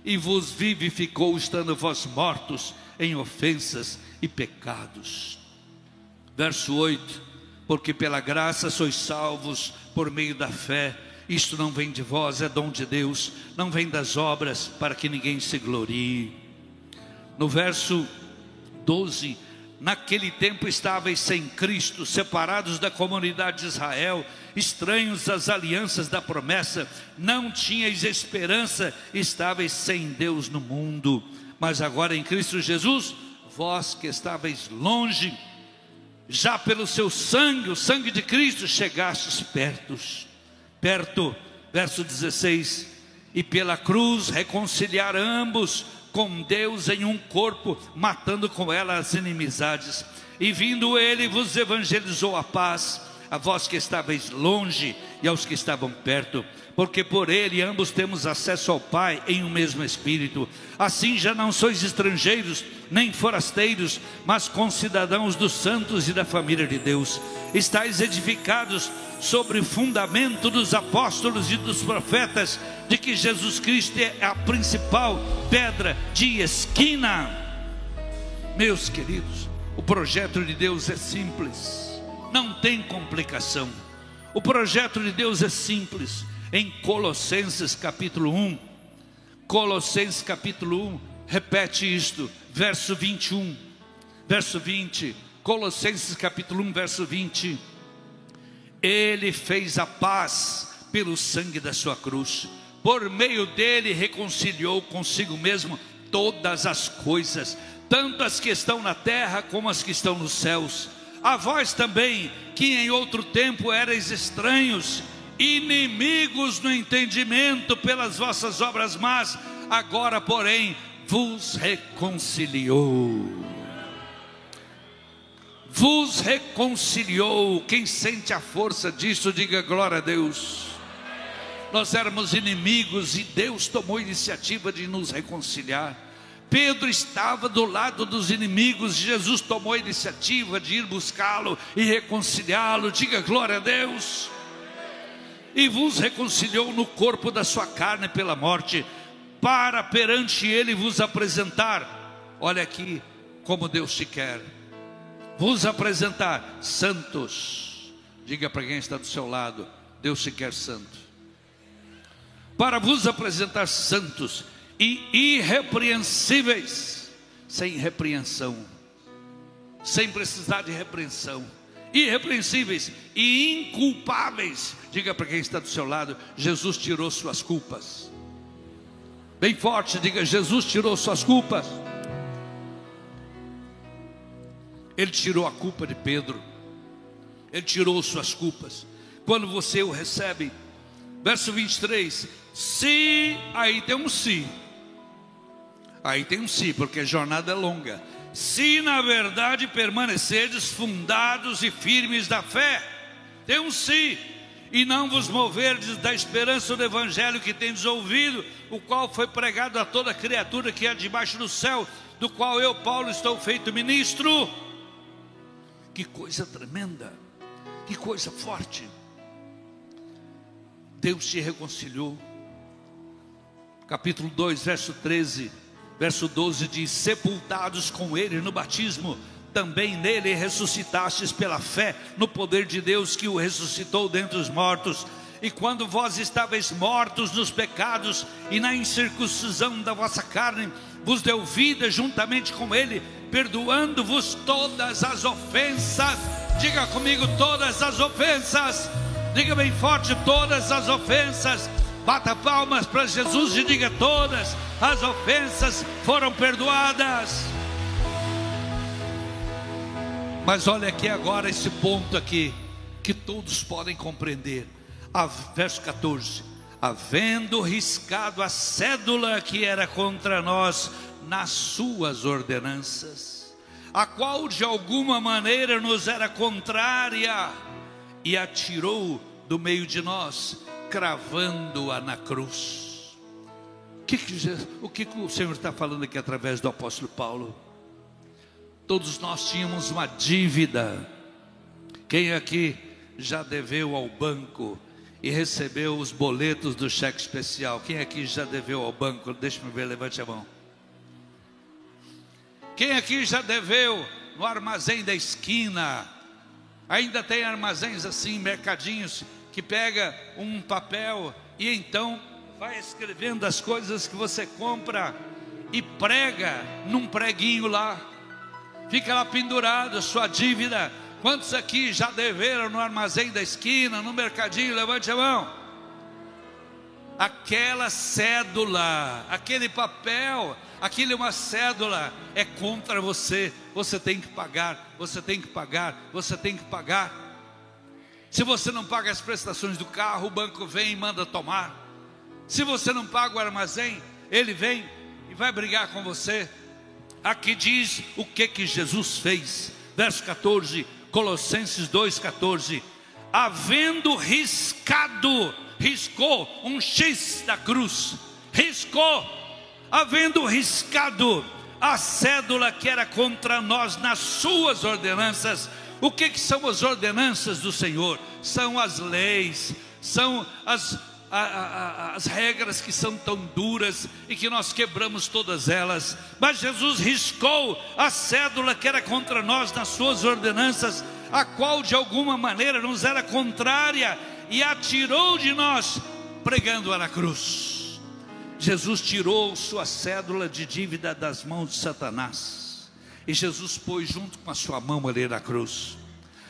Speaker 1: E vos vivificou, estando vós mortos em ofensas e pecados. Verso 8: porque pela graça sois salvos por meio da fé. Isto não vem de vós, é dom de Deus, não vem das obras, para que ninguém se glorie. No verso 12: naquele tempo estáveis sem Cristo, separados da comunidade de Israel, estranhos às alianças da promessa, não tinhais esperança, estáveis sem Deus no mundo. Mas agora em Cristo Jesus, vós que estáveis longe, já pelo seu sangue, o sangue de Cristo, chegastes perto. Verso 16: e pela cruz reconciliar ambos com Deus em um corpo, matando com ela as inimizades. E vindo ele vos evangelizou a paz, a vós que estáveis longe e aos que estavam perto, porque por ele ambos temos acesso ao Pai em um mesmo Espírito. Assim já não sois estrangeiros nem forasteiros, mas concidadãos dos santos e da família de Deus. Estais edificados sobre o fundamento dos apóstolos e dos profetas, de que Jesus Cristo é a principal pedra de esquina. Meus queridos, o projeto de Deus é simples, não tem complicação. O projeto de Deus é simples. Em Colossenses capítulo 1, Colossenses capítulo 1, repete isto, verso 21, verso 20, Colossenses capítulo 1, verso 20: ele fez a paz pelo sangue da sua cruz, por meio dele reconciliou consigo mesmo todas as coisas, tanto as que estão na terra como as que estão nos céus. A vós também, que em outro tempo erais estranhos, inimigos no entendimento pelas vossas obras más, agora porém vos reconciliou. Vos reconciliou. Quem sente a força disso, diga glória a Deus. nós éramos inimigos e Deus tomou a iniciativa de nos reconciliar. Pedro estava do lado dos inimigos, Jesus tomou a iniciativa de ir buscá-lo e reconciliá-lo. Diga glória a Deus. E vos reconciliou no corpo da sua carne pela morte, para perante ele vos apresentar. Olha aqui como Deus te quer. Vos apresentar santos. Diga para quem está do seu lado: Deus te quer santo. Para vos apresentar santos e irrepreensíveis, sem repreensão, sem precisar de repreensão, irrepreensíveis e inculpáveis. Diga para quem está do seu lado: Jesus tirou suas culpas. Bem forte, diga: Jesus tirou suas culpas. Ele tirou a culpa de Pedro, ele tirou suas culpas. Quando você o recebe, verso 23, se, aí tem um se, aí tem um se, porque a jornada é longa. Se na verdade permanecerdes fundados e firmes da fé, tem um se, e não vos moverdes da esperança do evangelho que tendes ouvido, o qual foi pregado a toda criatura que é debaixo do céu, do qual eu, Paulo, estou feito ministro. Que coisa tremenda, que coisa forte. Deus te reconciliou. Capítulo 2, verso 13, verso 12 diz: sepultados com ele no batismo, também nele ressuscitastes pela fé no poder de Deus que o ressuscitou dentre os mortos. E quando vós estáveis mortos nos pecados e na incircuncisão da vossa carne, vos deu vida juntamente com ele, perdoando-vos todas as ofensas. Diga comigo: todas as ofensas. Diga bem forte: todas as ofensas. Bata palmas para Jesus e diga: todas as ofensas foram perdoadas. Mas olha aqui agora esse ponto aqui, que todos podem compreender. Verso 14: havendo riscado a cédula que era contra nós nas suas ordenanças, a qual de alguma maneira nos era contrária, e a tirou do meio de nós, cravando-a na cruz. O que o Senhor está falando aqui através do apóstolo Paulo? Todos nós tínhamos uma dívida. Quem aqui já deveu ao banco e recebeu os boletos do cheque especial? Quem aqui já deveu ao banco? Deixa-me ver, levante a mão. Quem aqui já deveu no armazém da esquina? Ainda tem armazéns assim, mercadinhos, que pega um papel e então vai escrevendo as coisas que você compra e prega num preguinho lá. Fica lá pendurado a sua dívida. Quantos aqui já deveram no armazém da esquina, no mercadinho? Levante a mão. Aquela cédula, aquele papel, aquilo é uma cédula, é contra você. Você tem que pagar, você tem que pagar, você tem que pagar. Se você não paga as prestações do carro, o banco vem e manda tomar. Se você não paga o armazém, ele vem e vai brigar com você. Aqui diz o que Jesus fez. Verso 14, Colossenses 2,14: havendo riscado, riscou um X da cruz, riscou, havendo riscado a cédula que era contra nós nas suas ordenanças. O que são as ordenanças do Senhor? São as leis, são as regras que são tão duras e que nós quebramos todas elas. Mas Jesus riscou a cédula que era contra nós nas suas ordenanças, a qual de alguma maneira nos era contrária, e a tirou de nós, pregando-a na cruz. Jesus tirou sua cédula de dívida das mãos de Satanás, e Jesus pôs junto com a sua mão ali na cruz.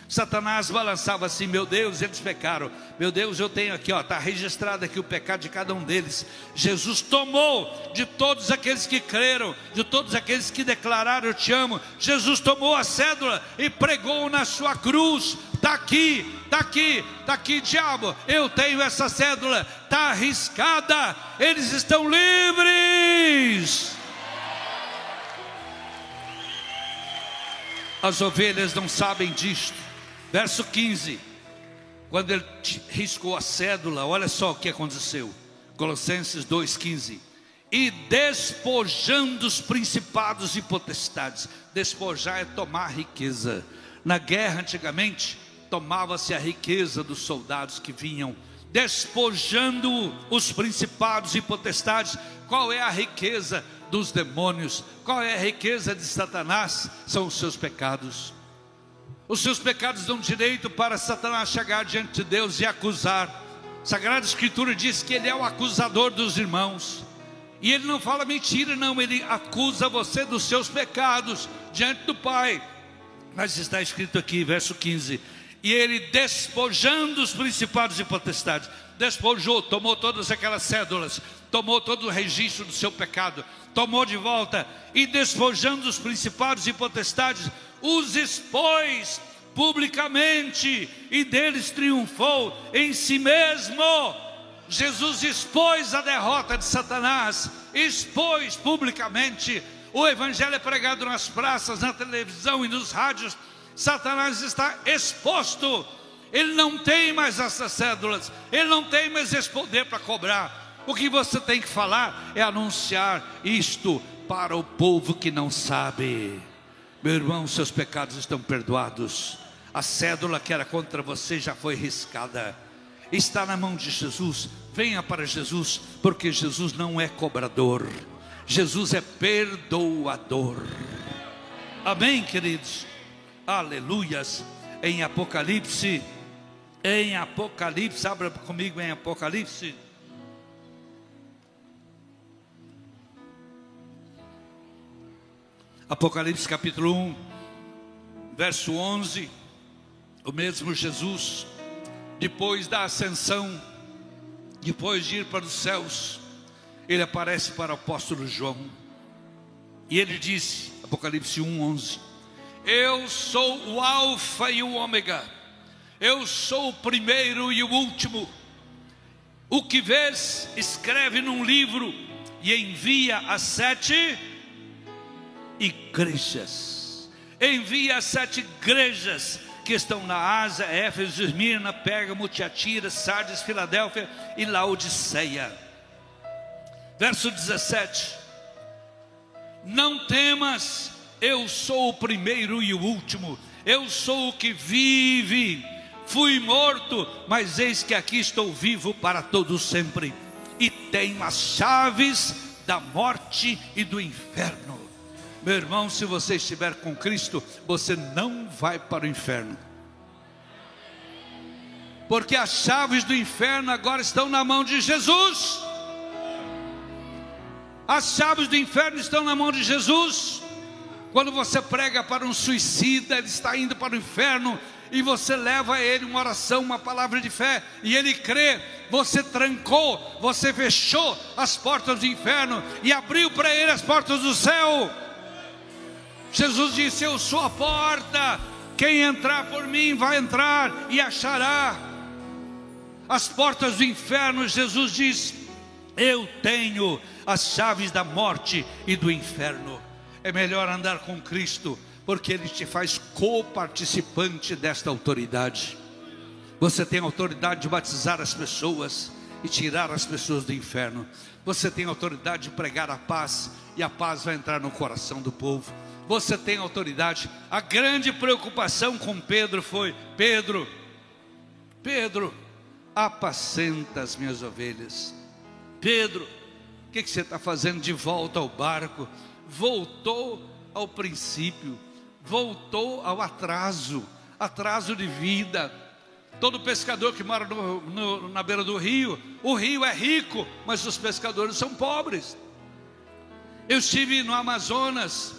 Speaker 1: Satanás balançava assim: meu Deus, eles pecaram, meu Deus, eu tenho aqui, está registrado aqui o pecado de cada um deles. Jesus tomou de todos aqueles que creram, de todos aqueles que declararam: eu te amo. Jesus tomou a cédula e pregou na sua cruz. Está aqui, está aqui, está aqui, diabo, eu tenho essa cédula, está arriscada, eles estão livres. As ovelhas não sabem disto. Verso 15: quando ele riscou a cédula, olha só o que aconteceu. Colossenses 2,15. E despojando os principados e potestades. Despojar é tomar riqueza. Na guerra antigamente, tomava-se a riqueza dos soldados que vinham. Despojando os principados e potestades. Qual é a riqueza dos demônios? Qual é a riqueza de Satanás? São os seus pecados. Os seus pecados dão direito para Satanás chegar diante de Deus e acusar. A Sagrada Escritura diz que ele é o acusador dos irmãos. E ele não fala mentira não, ele acusa você dos seus pecados diante do Pai. Mas está escrito aqui, verso 15. E ele despojando os principados e potestades. Despojou, tomou todas aquelas cédulas, tomou todo o registro do seu pecado, tomou de volta. E despojando os principados e potestades, os expôs publicamente e deles triunfou em si mesmo. Jesus expôs a derrota de Satanás, expôs publicamente. O evangelho é pregado nas praças, na televisão e nos rádios. Satanás está exposto. Ele não tem mais essas cédulas, ele não tem mais esse poder para cobrar. O que você tem que falar é anunciar isto para o povo que não sabe. Meu irmão, seus pecados estão perdoados. A cédula que era contra você já foi riscada. Está na mão de Jesus. Venha para Jesus, porque Jesus não é cobrador, Jesus é perdoador. Amém, queridos? Aleluias. Em Apocalipse, abra comigo em Apocalipse. Apocalipse capítulo 1, verso 11. O mesmo Jesus, depois da ascensão, depois de ir para os céus, ele aparece para o apóstolo João. E ele disse, Apocalipse 1, 11. Eu sou o alfa e o ômega. Eu sou o primeiro e o último. O que vês, escreve num livro e envia às 7 igrejas. Envia às 7 igrejas que estão na Ásia, Éfeso, Esmirna, Pérgamo, Tiatira, Sardes, Filadélfia e Laodiceia. Verso 17. Não temas, eu sou o primeiro e o último. Eu sou o que vive. Fui morto, mas eis que aqui estou vivo para todo sempre. E tenho as chaves da morte e do inferno. Meu irmão, se você estiver com Cristo, você não vai para o inferno. Porque as chaves do inferno agora estão na mão de Jesus. As chaves do inferno estão na mão de Jesus. Quando você prega para um suicida, ele está indo para o inferno, e você leva a ele uma oração, uma palavra de fé, e ele crê. Você trancou, você fechou as portas do inferno e abriu para ele as portas do céu. Jesus disse, eu sou a porta, quem entrar por mim vai entrar e achará. As portas do inferno, Jesus diz, eu tenho as chaves da morte e do inferno. É melhor andar com Cristo, porque Ele te faz co-participante desta autoridade. Você tem autoridade de batizar as pessoas e tirar as pessoas do inferno. Você tem autoridade de pregar a paz, e a paz vai entrar no coração do povo. Você tem autoridade. A grande preocupação com Pedro foi: Pedro, apacenta as minhas ovelhas. Pedro, o que você está fazendo de volta ao barco? Voltou ao princípio, voltou ao atraso de vida. Todo pescador que mora na beira do rio, o rio é rico, mas os pescadores são pobres. Eu estive no Amazonas.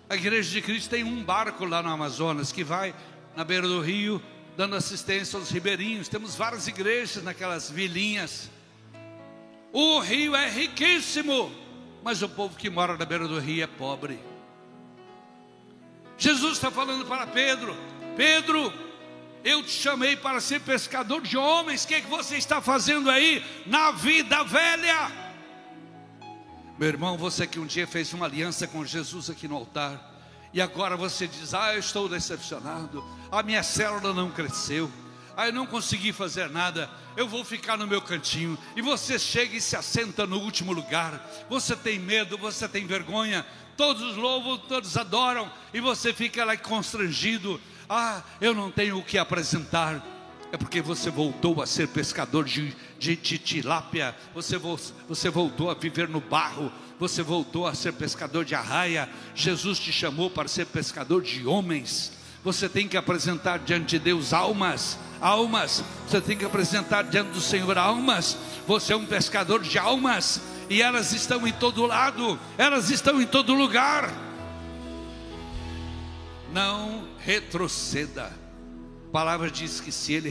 Speaker 1: A Igreja de Cristo tem um barco lá no Amazonas que vai na beira do rio, dando assistência aos ribeirinhos. Temos várias igrejas naquelas vilinhas. O rio é riquíssimo, mas o povo que mora na beira do rio é pobre. Jesus está falando para Pedro: Pedro, eu te chamei para ser pescador de homens. O que você está fazendo aí na vida velha? Meu irmão, você que um dia fez uma aliança com Jesus aqui no altar, e agora você diz: eu estou decepcionado, a minha célula não cresceu, eu não consegui fazer nada, eu vou ficar no meu cantinho. E você chega e se assenta no último lugar. Você tem medo, você tem vergonha. Todos louvam, todos adoram, e você fica lá constrangido. Eu não tenho o que apresentar. É porque você voltou a ser pescador de tilápia. Você voltou a viver no barro. Você voltou a ser pescador de arraia. Jesus te chamou para ser pescador de homens. Você tem que apresentar diante de Deus almas. Você tem que apresentar diante do Senhor almas. Você é um pescador de almas, e elas estão em todo lado, elas estão em todo lugar. Não retroceda. A palavra diz que se ele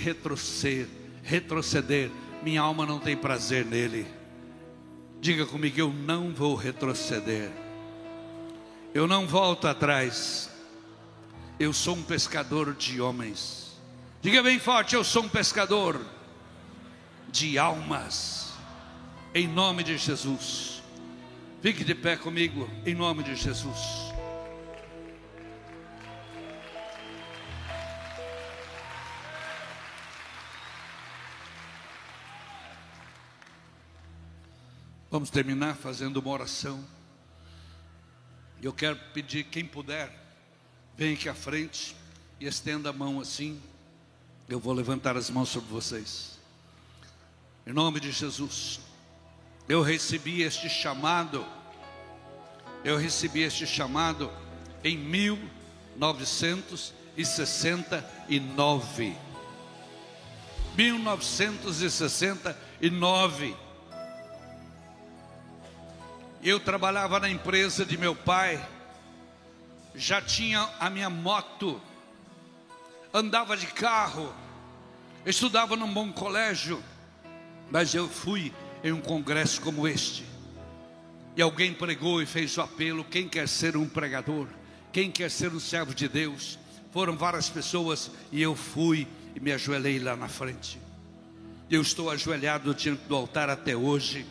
Speaker 1: retroceder, minha alma não tem prazer nele. Diga comigo: eu não vou retroceder, eu não volto atrás. Eu sou um pescador de homens. Diga bem forte: eu sou um pescador de almas. Em nome de Jesus. Fique de pé comigo, em nome de Jesus. Vamos terminar fazendo uma oração. Eu quero pedir, quem puder, vem aqui à frente e estenda a mão assim. Eu vou levantar as mãos sobre vocês. Em nome de Jesus. Eu recebi este chamado. Em 1969. 1969. Eu trabalhava na empresa de meu pai. Já tinha a minha moto. Andava de carro. Estudava num bom colégio. Mas eu fui em um congresso como este, e alguém pregou e fez o apelo: quem quer ser um pregador? Quem quer ser um servo de Deus? Foram várias pessoas, e eu fui e me ajoelhei lá na frente. Eu estou ajoelhado diante do altar até hoje.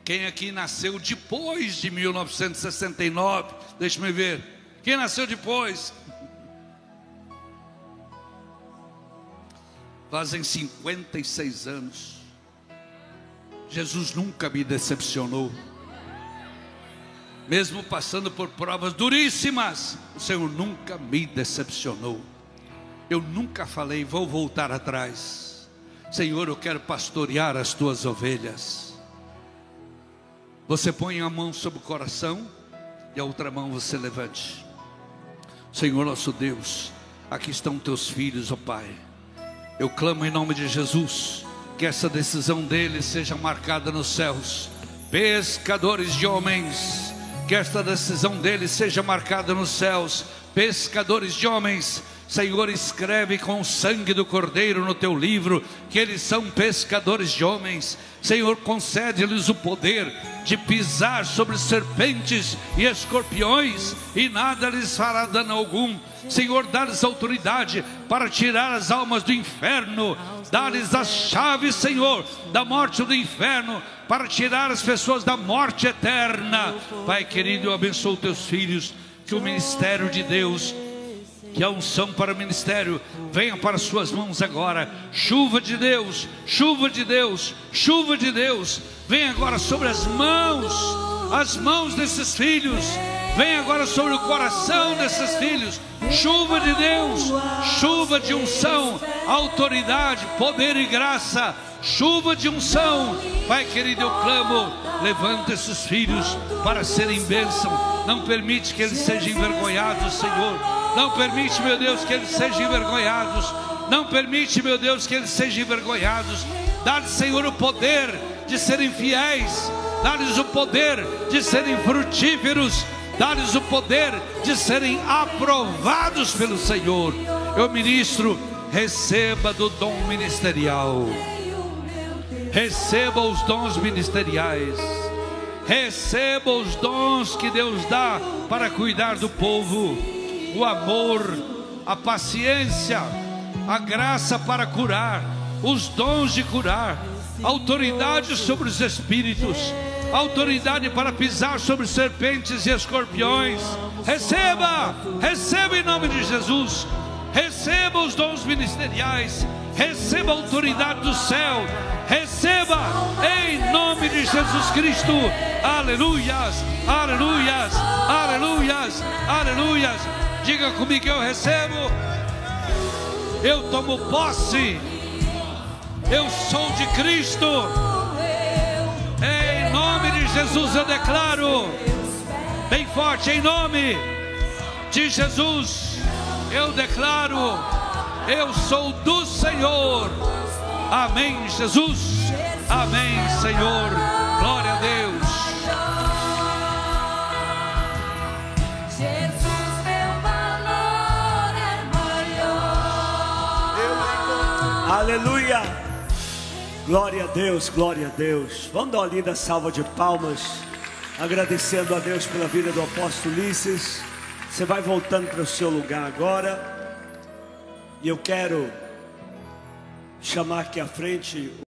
Speaker 1: Quem aqui nasceu depois de 1969? Deixa-me ver. Quem nasceu depois? Fazem 56 anos. Jesus nunca me decepcionou. Mesmo passando por provas duríssimas, o Senhor nunca me decepcionou. Eu nunca falei: vou voltar atrás. Senhor, eu quero pastorear as tuas ovelhas. Você põe a mão sobre o coração e a outra mão você levante. Senhor nosso Deus, aqui estão teus filhos, ó Pai. Eu clamo em nome de Jesus, que essa decisão deles seja marcada nos céus. Pescadores de homens, que esta decisão deles seja marcada nos céus. Pescadores de homens, Senhor, escreve com o sangue do Cordeiro no teu livro que eles são pescadores de homens. Senhor, concede-lhes o poder de pisar sobre serpentes e escorpiões, e nada lhes fará dano algum. Senhor, dá-lhes autoridade para tirar as almas do inferno. Dá-lhes as chaves, Senhor, da morte do inferno, para tirar as pessoas da morte eterna. Pai querido, eu abençoo teus filhos. Que o ministério de Deus, que a unção para o ministério venha para as suas mãos agora. Chuva de Deus, chuva de Deus, chuva de Deus. Vem agora sobre as mãos desses filhos. Vem agora sobre o coração desses filhos. Chuva de Deus, chuva de unção, autoridade, poder e graça. Chuva de unção. Pai querido, eu clamo: levanta esses filhos para serem bênção. Não permite que eles sejam envergonhados, Senhor. Não permite, meu Deus, que eles sejam envergonhados. Não permite, meu Deus, que eles sejam envergonhados. Dá-lhes, Senhor, o poder de serem fiéis. Dá-lhes o poder de serem frutíferos. Dá-lhes o poder de serem aprovados pelo Senhor. Eu ministro: receba do dom ministerial. Receba os dons ministeriais. Receba os dons que Deus dá para cuidar do povo. O amor, a paciência, a graça para curar, os dons de curar, autoridade sobre os espíritos, autoridade para pisar sobre serpentes e escorpiões. Receba, receba em nome de Jesus. receba os dons ministeriais, receba a autoridade do céu, receba em nome de Jesus Cristo. Aleluias, aleluias, aleluias, aleluias. Diga comigo: eu recebo, eu tomo posse, eu sou de Cristo. Em nome de Jesus eu declaro, bem forte, em nome de Jesus eu declaro, eu sou do Senhor. Amém, Jesus. Amém, Senhor. Glória a Deus.
Speaker 2: Jesus, meu valor é maior.
Speaker 3: Aleluia. Glória a Deus, glória a Deus. Vamos dar uma linda salva de palmas, agradecendo a Deus pela vida do apóstolo Ulisses. Você vai voltando para o seu lugar agora. E eu quero chamar aqui à frente